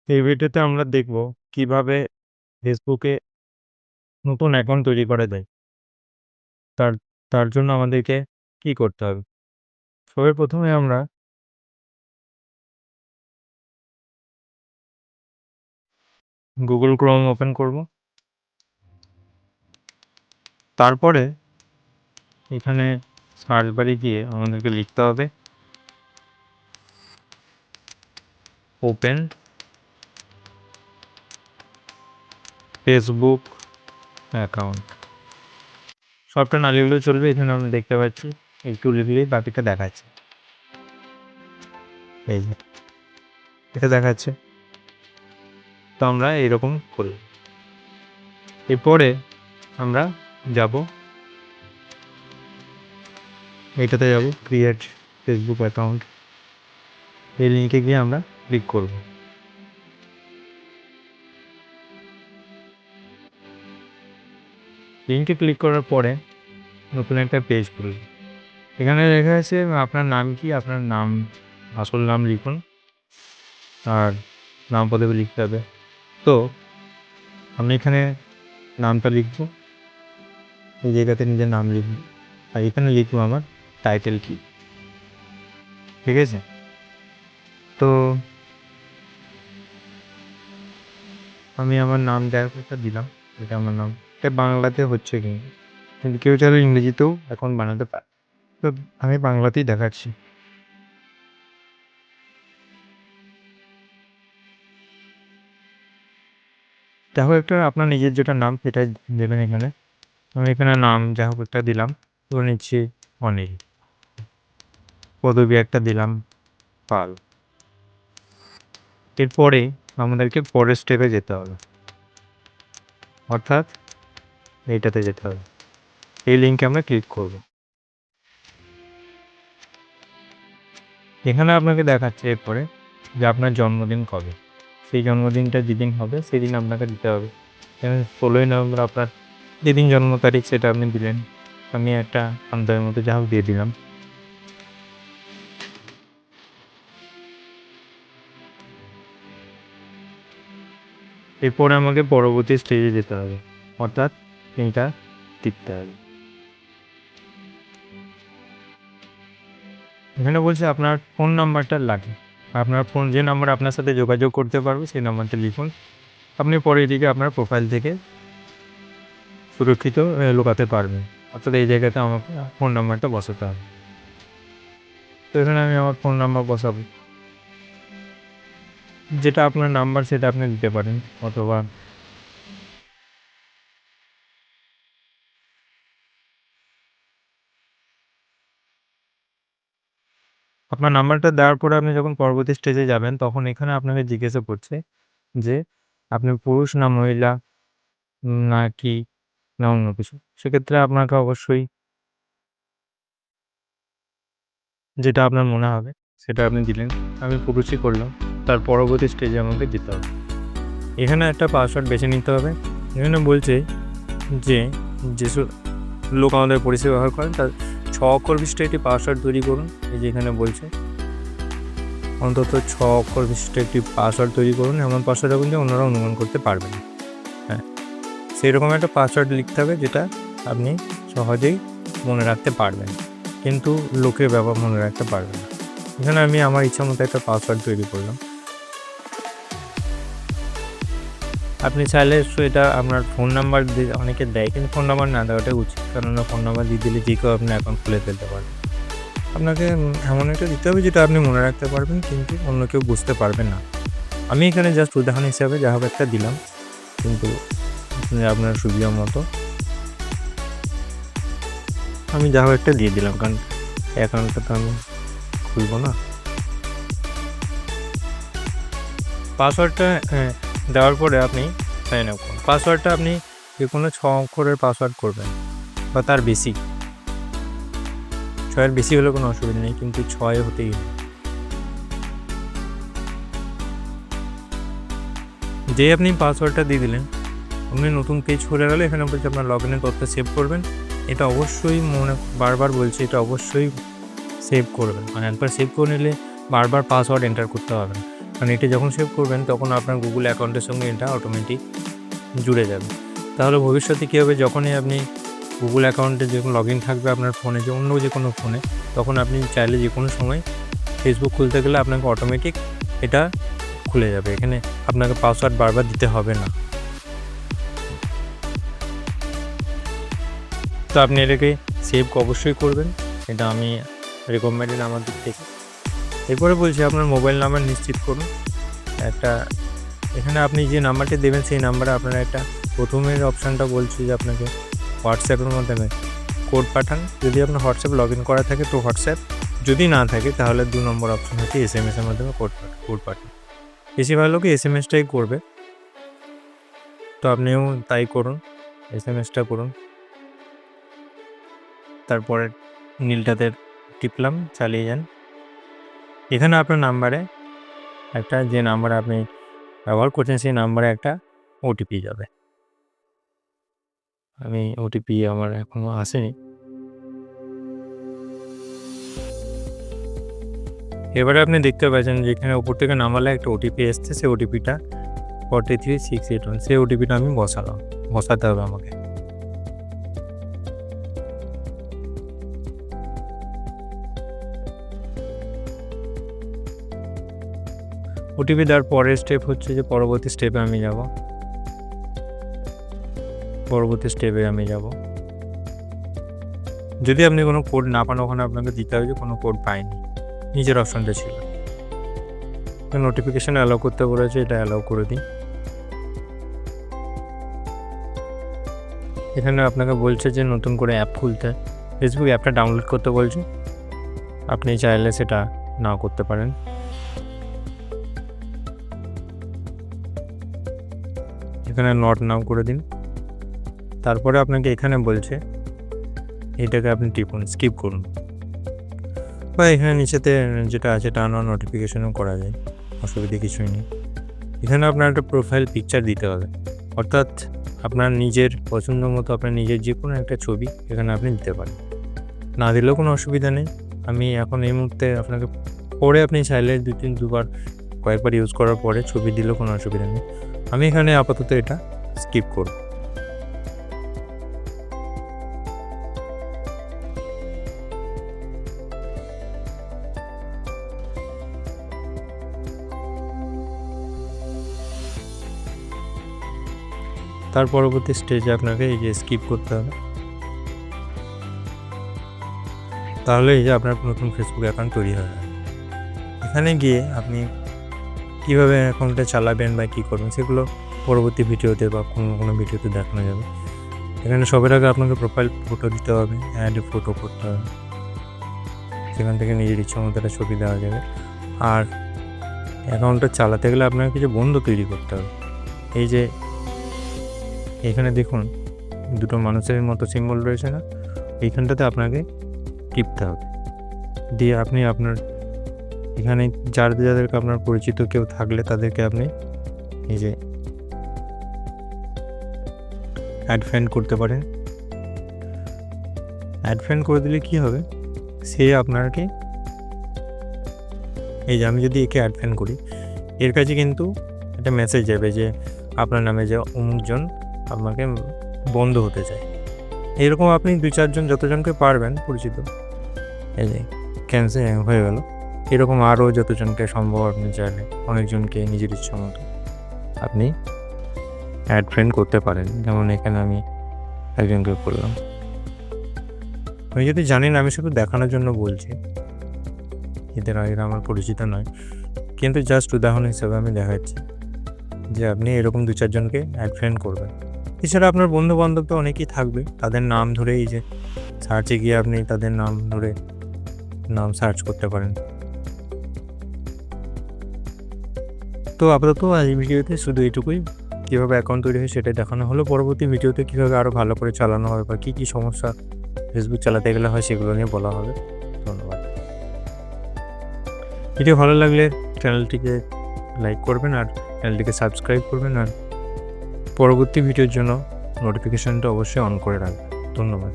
এই ভিডিওতে আমরা দেখব কিভাবে ফেসবুকে নতুন অ্যাকাউন্ট তৈরি করা যায়। তার তার জন্য আমাদেরকে কি করতে হবে? সবার প্রথমে আমরা Google Chrome ওপেন করব। তারপরে এখানে সার্চ বারে গিয়ে আমাদেরকে লিখতে হবে ওপেন ফেসবুক অ্যাকাউন্ট। সবটা না লিখলেও চলবে। এখানে আমরা দেখতে পাচ্ছি একটু লিখলেই বাকিটা দেখাচ্ছে। এই যে এটা দেখাচ্ছে। তো আমরা এরকম করি। এরপরে আমরা যাব এইটাতে যাব ক্রিয়েট ফেসবুক অ্যাকাউন্ট। এই লিঙ্কে গিয়ে আমরা ক্লিক করব। লিঙ্কে ক্লিক করার পরে নতুন একটা পেজ খুলবে। এখানে লেখা আছে আপনার নাম কি, আপনার নাম আসল নাম লিখুন আর নাম পদবি লিখতে হবে। তো আমি এখানে নামটা লিখব, এই জায়গাতে নিজের নাম লিখব আর এখানে লিখব আমার টাইটেল কি। ঠিক আছে? তো আমি আমার নাম একটা দিলাম, এটা আমার নাম। এটা বাংলাতে হচ্ছে কিন্তু কেউ চাইলে ইংরেজিতেও এখন বানাতে পারে। তো আমি বাংলাতেই দেখাচ্ছি। যাই হোক একটা আপনার নিজের যেটা নাম সেটা দেবেন এখানে। আমি এখানে নাম যাই হোক একটা দিলাম, ধরে নিচ্ছি অনিল। পদবি একটা দিলাম পাল। এরপরে আমাদেরকে পরের স্টেপে যেতে হবে, অর্থাৎ এইটাতে যেতে হবে। এই লিঙ্কে আমরা ক্লিক করব। এখানে আপনাকে দেখাচ্ছে এরপরে যে আপনার জন্মদিন কবে। সেই জন্মদিনটা যেদিন হবে সেদিন আপনাকে দিতে হবে। এখানে 16ই নভেম্বর আপনার যেদিন জন্ম তারিখ সেটা আপনি দিলেন। আমি একটা আন্দাজের মতো যা হোক দিয়ে দিলাম। এরপরে আমাকে পরবর্তী স্টেজে যেতে হবে, অর্থাৎ এইটা টিপতে হবে। এখানে বলছে আপনার ফোন নাম্বারটা লাগে। আপনার ফোন যে নাম্বার আপনার সাথে যোগাযোগ করতে পারবে সেই নাম্বারটা লিখুন। আপনি পরে এদিকে আপনার প্রোফাইল থেকে সুরক্ষিত লুকাতে পারবেন, অর্থাৎ এই জায়গাতে আমাকে ফোন নাম্বারটা বসাতে হবে। তো এখানে আমি আমার ফোন নাম্বার বসাবো, যেটা আপনার নাম্বার সেটা আপনি দিতে পারেন, অথবা আপনার নাম্বারটা দেওয়ার পরে আপনি যখন পরবর্তী স্টেজে যাবেন তখন এখানে আপনাকে জিজ্ঞাসা করছে যে আপনি পুরুষ না মহিলা নাকি না অন্য কিছু। সেক্ষেত্রে আপনাকে অবশ্যই যেটা আপনার মনে হবে সেটা আপনি দিলেন। আমি পুরুষই করলাম। তার পরবর্তী স্টেজে আমাকে যেতে হবে। এখানে একটা পাসওয়ার্ড বেছে নিতে হবে। এখানে বলছে যে যেসব লোক আমাদের পরিষেবা ব্যবহার করেন তার 6 অক্ষর বিশিষ্ট একটি পাসওয়ার্ড তৈরি করুন। এই যে এখানে বলছে অন্তত 6 অক্ষর বিশিষ্ট একটি পাসওয়ার্ড তৈরি করুন, এমন পাসওয়ার্ড হবে যে অন্যরা অনুমান করতে পারবে না। হ্যাঁ, সেই রকম একটা পাসওয়ার্ড লিখতে হবে যেটা আপনি সহজেই মনে রাখতে পারবেন, কিন্তু লোকের ব্যাপার মনে রাখতে পারবেন না। এখানে আমি আমার ইচ্ছা মতো একটা পাসওয়ার্ড তৈরি করলাম। আপনি চাইলে এটা আপনার ফোন নাম্বার দিয়ে অনেকে দেয়, কিন্তু ফোন নাম্বার না দেওয়াটাই উচিত, কেননা ফোন নাম্বার দিয়ে দিলে যে কেউ আপনার অ্যাকাউন্ট খুলে ফেলতে পারবে। আপনাকে এমন একটা দিতে হবে যেটা আপনি মনে রাখতে পারবেন, কিন্তু অন্য কেউ বুঝতে পারবে না। আমি এখানে জাস্ট উদাহরণ হিসাবে যা হোক একটা দিলাম, কিন্তু আপনার সুবিধা মতো আমি যা হোক একটা দিয়ে দিলাম, কারণ অ্যাকাউন্টটা তো আমি খুলবো না। পাসওয়ার্ডটা দেওয়ার পরে আপনি সাইন আপ করুন। পাসওয়ার্ডটা আপনি যে কোনো 6 অক্ষরের পাসওয়ার্ড করবেন বা তার বেশি। 6-এর বেশি হলে কোনো অসুবিধা নেই, কিন্তু 6 হতেই হবে। যেই আপনি পাসওয়ার্ডটা দিয়ে দিলেন আপনি নতুন পেজ খুলে গেলে এখানে বলছে আপনার লগ ইনের তথ্য সেভ করবেন। এটা অবশ্যই বারবার বলছে এটা অবশ্যই সেভ করবেন, মানে একবার সেভ করে নিলে বারবার পাসওয়ার্ড এন্টার করতে হবে না। কারণ এটা যখন সেভ করবেন তখন আপনার গুগল অ্যাকাউন্টের সঙ্গে এটা অটোমেটিক জুড়ে যাবে। তাহলে ভবিষ্যতে কী হবে, যখনই আপনি গুগল অ্যাকাউন্টে যখন লগ ইন থাকবে আপনার ফোনে, যে অন্য যে কোনো ফোনে, তখন আপনি চাইলে যে কোনো সময় ফেসবুক খুলতে গেলে আপনাকে অটোমেটিক এটা খুলে যাবে। এখানে আপনাকে পাসওয়ার্ড বারবার দিতে হবে না। তো আপনি এটাকে সেভ অবশ্যই করবেন, এটা আমি রেকমেন্ডেড আমার দিক থেকে। এরপরে বলছি আপনার মোবাইল নাম্বার নিশ্চিত করুন। এখানে আপনি যে নাম্বারটি দেবেন সেই নাম্বারে আপনারা একটা প্রথমের অপশানটা বলছি যে আপনাকে হোয়াটসঅ্যাপের মাধ্যমে কোড পাঠান। যদি আপনার হোয়াটসঅ্যাপ লগ ইন করা থাকে তো হোয়াটসঅ্যাপ, যদি না থাকে তাহলে 2 নম্বর অপশান হচ্ছে SMS-এর মাধ্যমে কোড পাঠান। বেশিরভাগ লোকে SMS-টাই করবে, তো আপনিও তাই করুন, SMS-টা করুন। তারপরে নীলটাতে টিপলাম, চালিয়ে যান। এখানে আপনার নাম্বারে একটা, যে নাম্বারে আপনি ব্যবহার করছেন সেই নাম্বারে একটা OTP যাবে। আমি OTP আমার এখনও আসেনি। এবারে আপনি দেখতে পাচ্ছেন যে এখানে উপর থেকে নামালে একটা OTP এসছে, সেই OTP-টা 43681, সেই OTP-টা আমি বসাতে হবে আমাকে। OTP দেওয়ার পরের স্টেপ হচ্ছে যে পরবর্তী স্টেপে আমি যাব। যদি আপনি কোনো কোড না পান, ওখানে আপনাকে দিতে হবে যে কোনো কোড পাইনি, নিজের অপশানটা ছিল। নোটিফিকেশান অ্যালাউ করতে বলেছে, এটা অ্যালাউ করে দিই। এখানে আপনাকে বলছে যে নতুন করে অ্যাপ খুলতে, ফেসবুক অ্যাপটা ডাউনলোড করতে বলছে। আপনি চাইলে সেটা নাও করতে পারেন। এখানে নট নাও করে দিন। তারপরে আপনাকে এখানে বলছে এটাকে আপনি টিপুন, স্কিপ করুন, বা এখানে নিচেতে যেটা আছে টার্ন অন নোটিফিকেশনও করা যায়, অসুবিধা কিছুই নেই। এখানে আপনার একটা প্রোফাইল পিকচার দিতে হবে, অর্থাৎ আপনার নিজের পছন্দ মতো আপনার নিজের যে কোনো একটা ছবি এখানে আপনি দিতে পারেন। না দিলেও কোনো অসুবিধা নেই। আমি এখন এই মুহূর্তে আপনাকে, পরে আপনি চাইলে দুবার কয়েকবার ইউজ করার পরে ছবি দিলেও কোনো অসুবিধা নেই। আমি এখানে আপাতত এটা স্কিপ করব। তার পরবর্তী স্টেজে আপনাকে এই যে স্কিপ করতে হবে। তাহলে এই যে আপনার নতুন ফেসবুক অ্যাকাউন্ট তৈরি হয়ে যাবে। এখানে গিয়ে আপনি কীভাবে অ্যাকাউন্টটা চালাবেন বা কী করবেন সেগুলো পরবর্তী ভিডিওতে বা কোনো ভিডিওতে দেখানো যাবে। এখানে সবার আগে আপনাকে প্রোফাইল ফটো দিতে হবে, অ্যাড ফটো করতে হবে, সেখান থেকে নিজের ইচ্ছা মতো একটা ছবি দেওয়া যাবে। আর অ্যাকাউন্টটা চালাতে গেলে আপনাকে কিছু বন্ধু তৈরি করতে হবে। এই যে এখানে দেখুন দুটো মানুষের মতো সিম্বল রয়েছে না, এইখানটাতে আপনাকে টিপতে হবে। দিয়ে আপনি আপনার এখানে যাদেরকে আপনার পরিচিত কেউ থাকলে তাদেরকে আপনি এই যে অ্যাড ফ্রেন্ড করতে পারেন। অ্যাড ফ্রেন্ড করে দিলে কি হবে, সে আপনাকে, এই যে আমি যদি একে অ্যাড ফ্রেন্ড করি, এর কাছে কিন্তু একটা মেসেজ যাবে যে আপনার নামে যে অমুকজন আপনাকে বন্ধ হতে চায়। এরকম আপনি 2-4 জন যতজনকে পারবেন পরিচিত, এই যে ক্যান্সেল হয়ে গেল। এরকম আরও যতজনকে সম্ভব আপনি চাইলে অনেকজনকে নিজের ইচ্ছা মতো আপনি অ্যাড ফ্রেন্ড করতে পারেন। যেমন এখানে আমি একজনকে করলাম। আমি যদি জানেন, আমি শুধু দেখানোর জন্য বলছি, এদের এরা আমার পরিচিত নয়, কিন্তু জাস্ট উদাহরণ হিসাবে আমি দেখাচ্ছি যে আপনি এরকম 2-4 জনকে অ্যাড ফ্রেন্ড করবেন। এছাড়া আপনার বন্ধু বান্ধব তো অনেকেই থাকবে, তাদের নাম ধরে এই যে সার্চে গিয়ে আপনি তাদের নাম ধরে নাম সার্চ করতে পারেন। তো আপাতত এই ভিডিওতে শুধু এইটুকুই, কীভাবে অ্যাকাউন্ট তৈরি হয় সেটাই দেখানো হলো। পরবর্তী ভিডিওতে কীভাবে আরও ভালো করে চালানো হবে বা কী সমস্যা ফেসবুক চালাতে গেলে হয় সেগুলো নিয়ে বলা হবে। ধন্যবাদ। ভিডিও ভালো লাগলে চ্যানেলটিকে লাইক করবেন আর চ্যানেলটিকে সাবস্ক্রাইব করবেন, আর পরবর্তী ভিডিওর জন্য নোটিফিকেশানটা অবশ্যই অন করে রাখবেন। ধন্যবাদ।